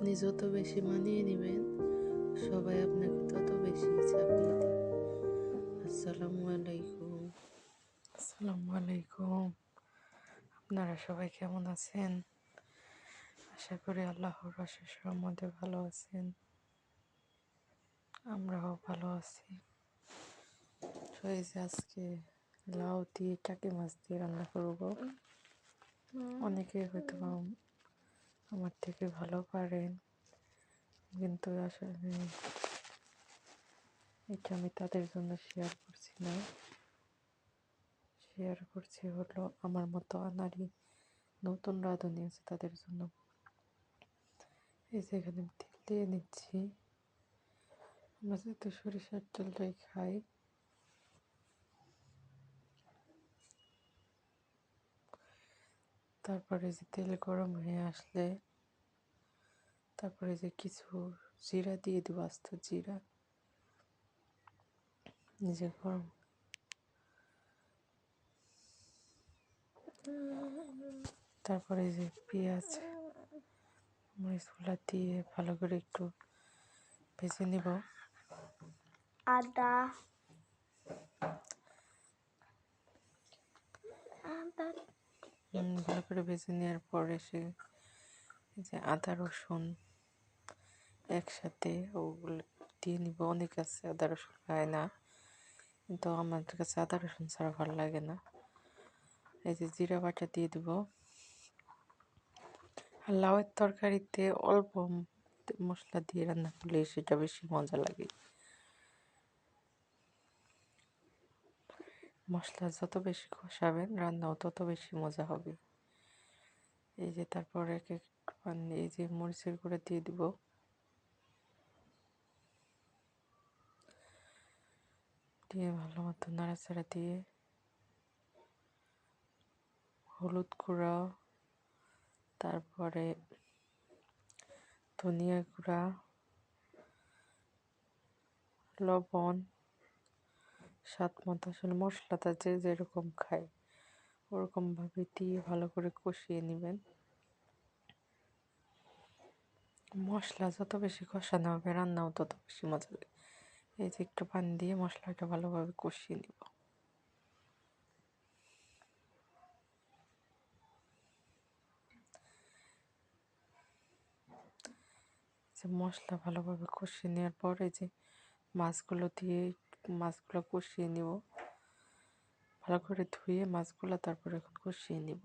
আপনি যত বেশি মানিয়ে নেবেন, সবাই আপনাকে তত বেশি চাপিয়ে দেবে। আসসালামু আলাইকুম। আসসালামু আলাইকুম। আপনারা সবাই কেমন আছেন? আশা করি আল্লাহর অশেষ রহমতে ভালো আছেন। আমরাও ভালো আছি। তো এই যে আজকে লাউ দিয়ে টাকি মাছ দিয়ে রান্না করব। অনেকে হয়তো আমার থেকে ভালো পারেন, কিন্তু আসলে এটা আমি তাদের জন্য শেয়ার করছি না। শেয়ার করছি হলো আমার মতো আনারি নতুন রাঁধুনি আছে তাদের জন্য। এই যে এখানে তেল দিয়ে নিচ্ছি। আমরা যেহেতু সরিষার তেলটাই খাই, তারপরে যে তেল গরম হয়ে আসলে তারপরে যে কিছু জিরা দিয়ে দেবো, আস্ত জিরা। নিজে গরম তারপরে যে পেঁয়াজ মরিচগুলা দিয়ে ভালো করে একটু ভেজে নিব। আদা ভালো করে ভেজে নেওয়ার পরে সে যে আদা রসুন একসাথে ওগুলো দিয়ে নিব। অনেক আছে আদা রসুন খায় না, কিন্তু আমাদের কাছে আদা রসুন ছাড়া ভালো লাগে না। এই যে জিরা বাটা দিয়ে দিব। আর লাউয়ের তরকারিতে অল্প মশলা দিয়ে রান্না করলে সেটা বেশি মজা লাগে। মশলা যত বেশি কষাবেন রান্নাও তত বেশি মজা হবে। এই যে তারপর এক এক এই যে মরিচের গুঁড়া দিয়ে দিব। দিয়ে ভালো মতো নাড়াচাড়া দিয়ে হলুদ গুঁড়া, তারপরে ধনিয়া গুঁড়া, লবণ, স্বাদ মতো আসলে মশলাটা যে যেরকম খায় ওরকমভাবে দিয়ে ভালো করে কষিয়ে নেবেন। মশলা যত বেশি কষানো হবে রান্নাও তত বেশি মজা লাগে। এই যে একটু পানি দিয়ে মশলাটা ভালোভাবে কষিয়ে নিব। যে মশলা ভালোভাবে কষিয়ে নেওয়ার পরে যে মাছগুলো দিয়ে মাছগুলো কষিয়ে নিব। ভালো করে ধুয়ে মাছগুলো তারপরে এখন কষিয়ে নিব।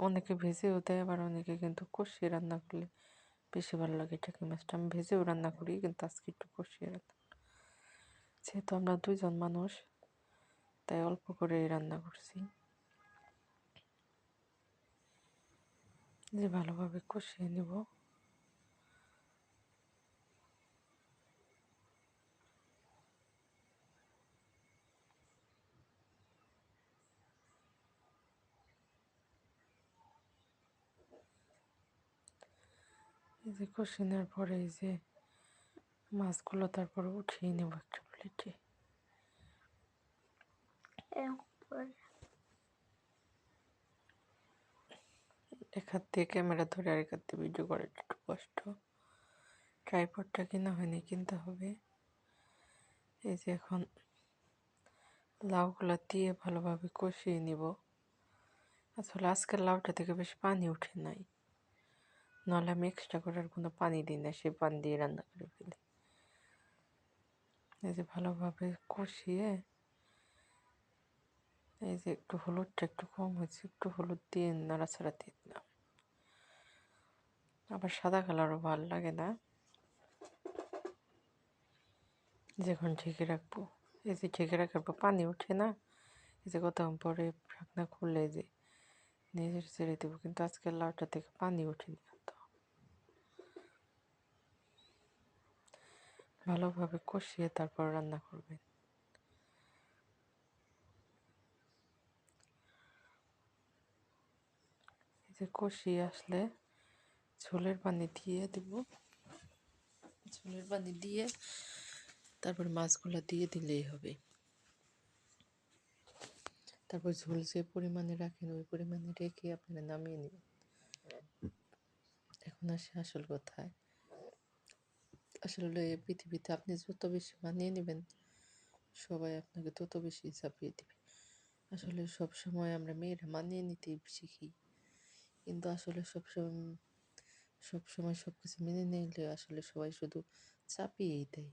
অনেকে ভেজেও দেয়, আবার অনেকে কিন্তু কষিয়ে রান্না করলে বেশি ভালো লাগে টাকি মাছটা। আমি ভেজেও রান্না করি, কিন্তু আজকে একটু কষিয়ে রান্না। যেহেতু আমরা দুইজন মানুষ তাই অল্প করে রান্না করছি। যে ভালোভাবে কষিয়ে নেব। এই যে কষিয়ে নেওয়ার পরে এই যে মাছগুলো তারপরে উঠিয়ে নেব একটা প্লেটে। এক হাত দিয়ে ক্যামেরা ধরে আরেক হাত দিয়ে ভিডিও করে একটু কষ্ট। ট্রাইপডটা কেনা হয়নি, কিনতে হবে। এই যে এখন লাউগুলো দিয়ে ভালোভাবে কষিয়ে নিব। আসলে আজকের লাউটা থেকে বেশি পানি উঠে নাই, নাহলে আমি এক্সট্রা করে আর কোনো পানি দিই না, সে পানি দিয়ে রান্না করে ফেলি। এই যে ভালোভাবে কষিয়ে এই যে একটু হলুদটা একটু কম হয়েছে, একটু হলুদ দিয়ে নাড়াচাড়া দিয়ে দিলাম। আবার সাদা কালারও ভালো লাগে না। যখন ঢেকে রাখবো, এই যে ঢেকে রাখার পর পানি ওঠে না, এই যে কতক্ষণ পরে ঢাকনা খুললে যে নিজের ছেড়ে দেবো, কিন্তু আজকের লাউটা থেকে পানি ওঠেনি। তো ভালোভাবে কষিয়ে তারপর রান্না করবেন। এই যে কষিয়ে আসলে ঝোলের পানি দিয়ে দেব। ঝোলের পানি দিয়ে তারপর মাছগুলো দিয়ে দিলেই হবে। তারপর ঝোল যে পরিমাণে রাখেন ওই পরিমাণে রেখে আপনারা নামিয়ে নেবেন। এখন আসে আসল কথায়। আসলে পৃথিবীতে আপনি যত বেশি মানিয়ে নেবেন, সবাই আপনাকে তত বেশি চাপিয়ে দিবে। আসলে সবসময় আমরা মেয়েরা মানিয়ে নিতেই শিখি, কিন্তু আসলে সবসময় সবকিছু মেনে নিলে আসলে সবাই শুধু চাপিয়েই দেয়।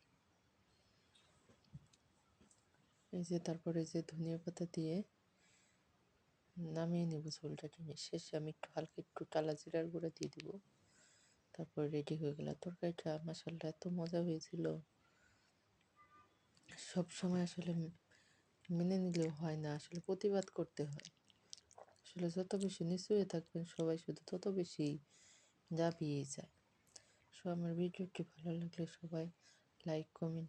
এই যে তারপরে যে ধনিয়া পাতা দিয়ে নামিয়ে নেব ঝোলটা টেনে, শেষে আমি একটু হালকা একটু টালা জিরার গুঁড়া দিয়ে দিব। তারপর রেডি হয়ে গেল তরকারিটা। মাশাআল্লাহ এত মজা হয়েছিল। সব সময় আসলে মেনে নিলেও হয় না, আসলে প্রতিবাদ করতে হয়। আসলে যত বেশি নিচু হয়ে থাকবেন সবাই শুধু তত বেশি ঝাঁপিয়ে যায়। সো আমার ভিডিওটি ভালো লাগলে সবাই লাইক কমেন্ট